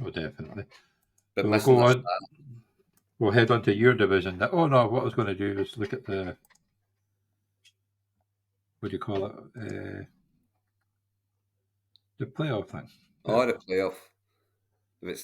Oh, definitely. But So we'll missing go their on. start. We'll head on to your division. Oh no, what I was going to do is look at the what do you call it? The playoff thing. Oh, the playoff. If it So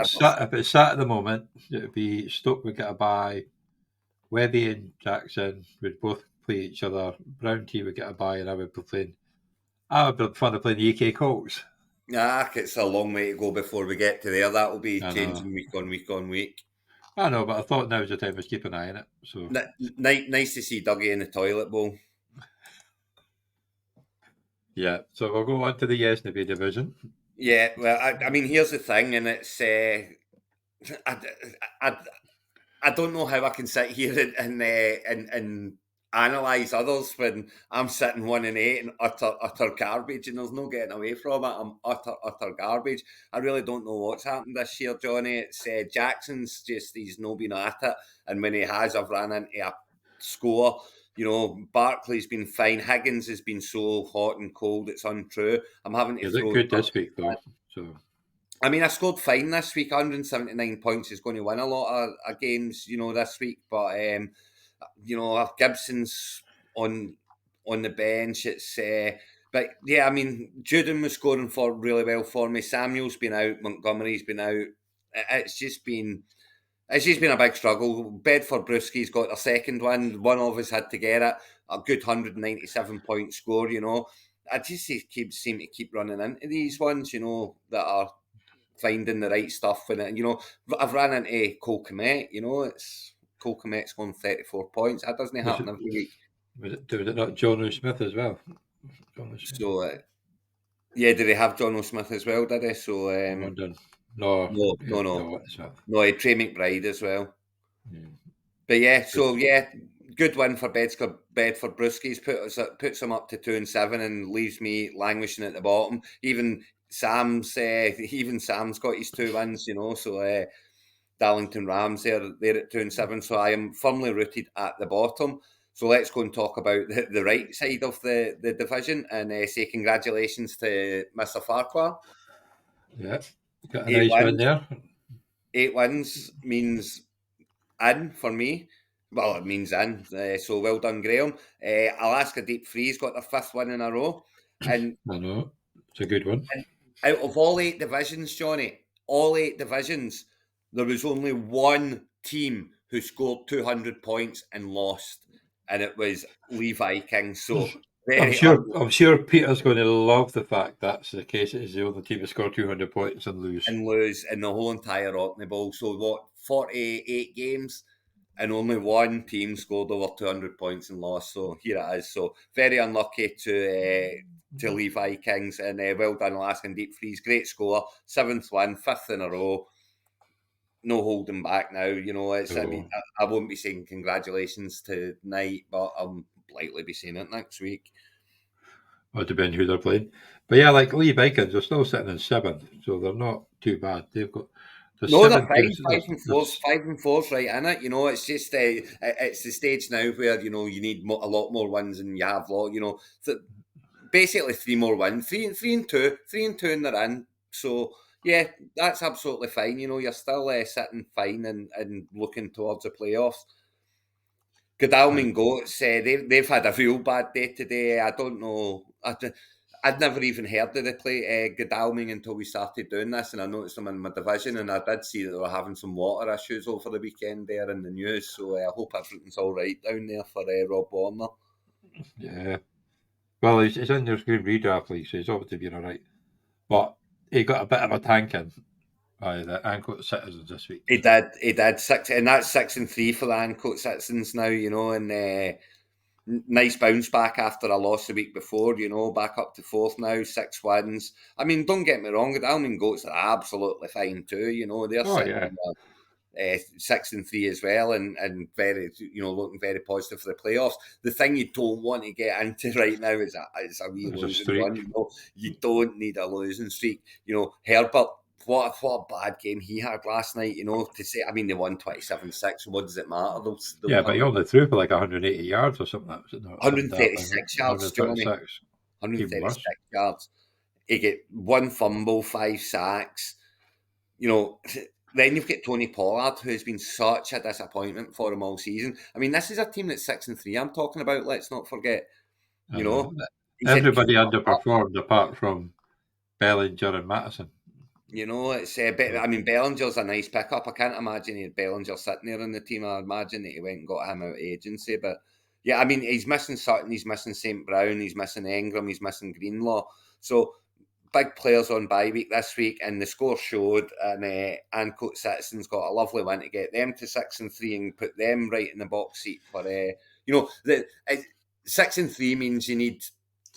started, if it's sat at the moment, it'd be Stoke would get a bye. Webby and Jackson would both play each other. Brown T would get a bye, and I would be playing. I would be fun of playing the UK Colts. it's a long way to go before we get to there. That will be I know. changing week on week on week. I know, but I thought now's the time to keep an eye on it. So Nice to see Dougie in the toilet bowl. yeah, so we'll go on to the Yesnaby division. Yeah, well, I mean, here's the thing, and it's I, I, I don't know how I can sit here and analyze others when I'm sitting 1-8 and utter garbage, and there's no getting away from it. I'm utter garbage. I really don't know what's happened this year, Johnny. It's Jackson's he's no been at it, and when he has, I've ran into a score. Barkley's been fine. Higgins has been so hot and cold, it's untrue. I'm having to You look throw. good this week, though. So I mean, I scored fine this week. 179 points is going to win a lot of games, this week. But Gibson's on the bench. But yeah, I mean, Juden was scoring for really well for me. Samuel's been out. Montgomery's been out. It's just been a big struggle. Bedford Brewski's got a second one. One of us had to get it. A good 197-point score. I just seem to keep running into these ones. That are finding the right stuff in it. I've ran into Cole Kmet, it's Cole Kmet's going 34 points. That doesn't happen every week. Was it not John Smith as well? So, yeah, did they have John O'Smith as well, did they? So, no. Trey McBride as well. Yeah. But yeah, so yeah, good win for Bedford Brewskis. Puts them up to 2-7 and leaves me languishing at the bottom. Even Sam's got his 2 wins, So Darlington Rams they're at 2-7. So I am firmly rooted at the bottom. So let's go and talk about the right side of the division and say congratulations to Mr. Farquhar. Yeah, got a nice win there. 8 wins means in for me. Well, it means in. So well done, Graham. Alaska Deep Freeze got their 5th win in a row. And I know. It's a good one. Out of all 8 divisions, Johnny, all 8 divisions, there was only one team who scored 200 points and lost, and it was Levi King. So I'm sure Peter's going to love the fact that's the case. It's the only team to score 200 points and lose. In the whole entire Orkney Bowl. So 48 games, and only one team scored over 200 points and lost. So here it is. So very unlucky to Levi Kings, and well done, Alaskan Deep Freeze. Great score, 7th win, 5th in a row. No holding back now. I won't be saying congratulations tonight, but I'll likely be saying it next week. Well, it depends who they're playing. But yeah, like Lee Vikings, they're still sitting in 7th, so they're not too bad. They've got they're fine. 5-4's right in it. It's just it's the stage now where you need a lot more wins than you have. So basically 3 more wins, 3 and 2, 3 and 2, and they're in. So yeah, that's absolutely fine. You're still sitting fine and looking towards the playoffs. Godalming Goats, they've had a real bad day today. I don't know. I'd never even heard of the play Godalming until we started doing this, and I noticed them in my division, and I did see that they were having some water issues over the weekend there in the news, so I hope everything's all right down there for Rob Warner. Yeah. Well, he's in their screen redraft league, so he's obviously been all right. But he got a bit of a tanking by the Ancoat Citizens this week. He did 6, and that's 6-3 for the Ancoat Citizens now, and nice bounce back after a loss the week before, back up to 4th now, 6 wins. I mean, don't get me wrong, the Godalming Goats are absolutely fine too, they're sitting 6-3 as well, and very, looking very positive for the playoffs. The thing you don't want to get into right now is a wee losing run. You don't need a losing streak. Herbert, what a bad game he had last night. To say, I mean, they won 27-6. What does it matter? But he only threw for like 180 yards or something. 136 yards, Johnny. 136 yards. He get 1 fumble, 5 sacks. you know, then you've got Tony Pollard, who's been such a disappointment for him all season. I mean, this is a team that's 6-3. I'm talking about. Let's not forget. You know, he's had Everybody Cooper Kupp. underperformed apart from Bellinger and Mattison. You know, it's I mean, Bellinger's a nice pickup. I can't imagine he had Bellinger sitting there in the team. I imagine that he went and got him out of agency. But yeah, I mean, he's missing Sutton, he's missing St. Brown, he's missing Ingram, he's missing Greenlaw. So big players on bye week this week, and the score showed. And Ancoat Citizens got a lovely win to get them to 6-3 and put them right in the box seat for you know, 6-3 means you need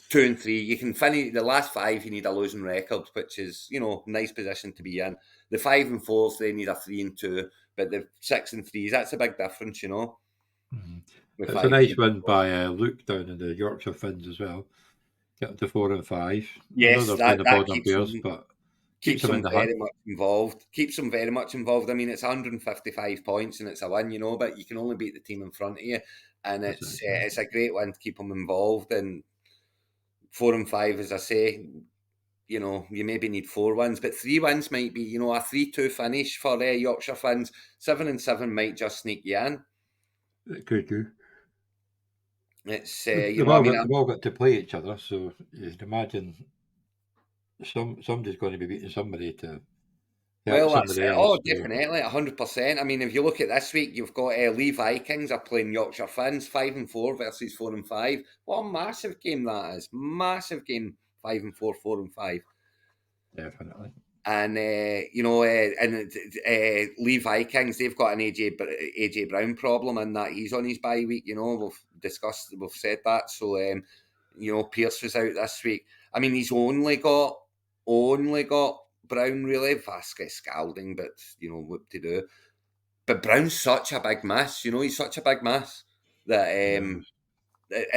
2 and 3. You can finish the last 5. You need a losing record, which is nice position to be in. The 5 and 4s they need a 3 and 2, but the 6 and 3s that's a big difference, Mm-hmm. With It's a nice win by Luke down in the Yorkshire Finns as well. Get to 4 and 5. Yes, I know they're playing the Borden Bears, but keeps them them in the very hunt. much involved. Keeps them very much involved. I mean, it's 155 points and it's a win, but you can only beat the team in front of you, and it's a great win to keep them involved. And 4 and 5, as I say, you maybe need 4 wins, but 3 wins might be, a 3-2 finish for Yorkshire fans. 7 and 7 might just sneak you in. It could do. It's they've all got to play each other, so you can imagine somebody's going to be beating somebody to help somebody else. Oh, definitely, 100%. I mean, if you look at this week, you've got Lee Vikings are playing Yorkshire Finns, 5 and 4 versus 4 and 5. What a massive game that is! Massive game, 5 and 4, 4 and 5. Definitely. And Lee Vikings, they've got an AJ Brown problem in that he's on his bye week. We've said that. So Pierce was out this week. I mean, he's only got Brown really. Vasquez scalding, but what to do. But Brown's such a big miss. He's such a big miss that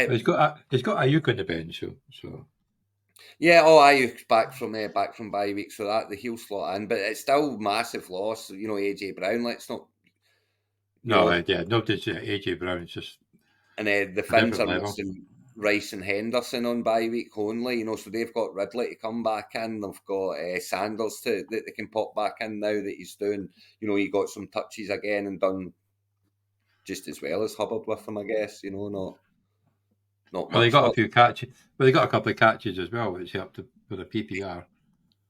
he's got Ayuk on the bench, so. Yeah, Ayuk's back from bye week, so that he'll slot in, but it's still massive loss. AJ Brown. Let's not. Notice AJ Brown's just. And the Finns are missing Rice and Henderson on bye week only. So they've got Ridley to come back in. They've got Sanders that they can pop back in now that he's doing. He got some touches again and done just as well as Hubbard with him. I guess not. Not much. Well, they got a few catches. Well, they got a couple of catches as well, which helped with a PPR.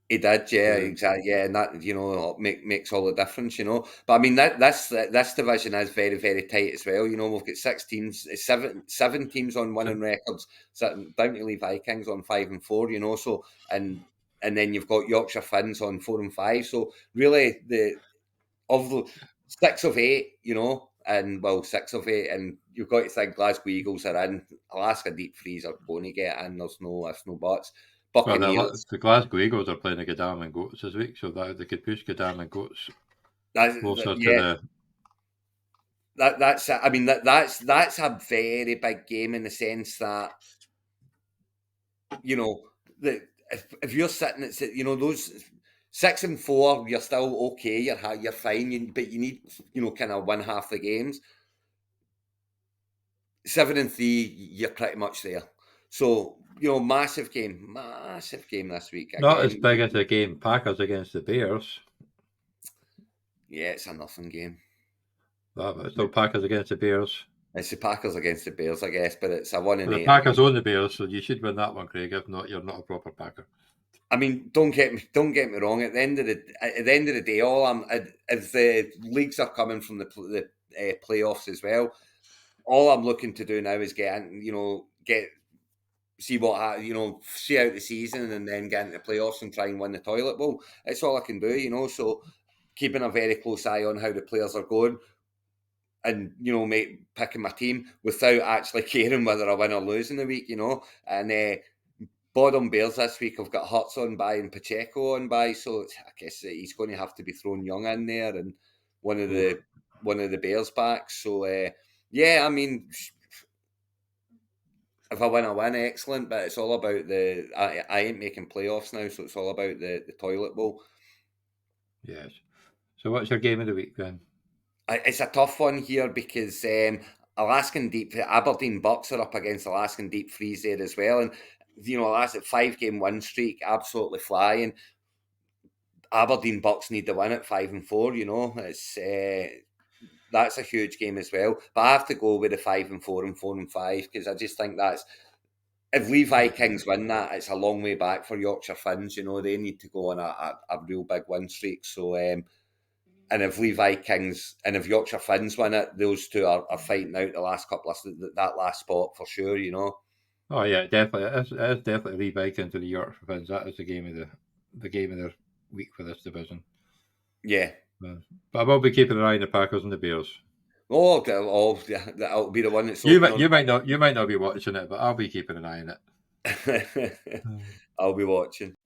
He did, yeah, exactly, yeah, and that makes all the difference, But I mean, this division is very, very tight as well. We've got 6 teams, seven teams on winning records, sitting down to Lee Vikings on 5 and 4. So and then you've got Yorkshire Finns on 4 and 5. So really, of the 6 of 8, and 6 of 8, and you've got to think Glasgow Eagles are in, Alaska Deep Freeze are going to get in. There's no ifs, no buts. Buccaneers. Well, the Glasgow Eagles are playing the Godalming Goats this week, so that they could push Godalming Goats closer to the. That's a very big game in the sense that if you're sitting at those 6 and 4, you're still okay, you're fine, but you need kind of win half the games. 7 and 3, you're pretty much there. So massive game this week. Not as big as the game Packers against the Bears. Yeah, it's a nothing game. But it's still Packers against the Bears. It's the Packers against the Bears, I guess, but it's a 1 and 8. The Packers own the Bears, so you should win that one, Craig. If not, you're not a proper Packer. I mean, don't get me wrong. At the end of the day, if the leagues are coming from the playoffs as well, all I'm looking to do now is see out the season and then get into the playoffs and try and win the toilet bowl. It's all I can do, So keeping a very close eye on how the players are going, and picking my team without actually caring whether I win or lose in the week, And Bottom Bears this week have got Hurts on by and Pacheco on by, so I guess he's going to have to be thrown Young in there and one of the Bears backs. So I mean, if I win, excellent. But it's all about I ain't making playoffs now, so it's all about the toilet bowl. Yes. So what's your game of the week then? It's a tough one here because Aberdeen Bucks are up against Alaskan Deep Freeze there as well, and last 5-game win streak, absolutely flying. Aberdeen Bucks need to win at 5-4. You know, it's that's a huge game as well. But I have to go with the 5-4 and 4-5 because I just think that's. If we Vikings win that, it's a long way back for Yorkshire Finns. You know, they need to go on a real big win streak. So, and if we Vikings and if Yorkshire Finns win it, those two are fighting out the last couple of that last spot for sure. You know. Oh yeah, definitely. It is definitely Lee Vikings to the Yorkshire Finns. That is the game of the week for this division. Yeah. But I will be keeping an eye on the Packers and the Bears. Oh, that'll be the one that's you might not be watching it, but I'll be keeping an eye on it. I'll be watching.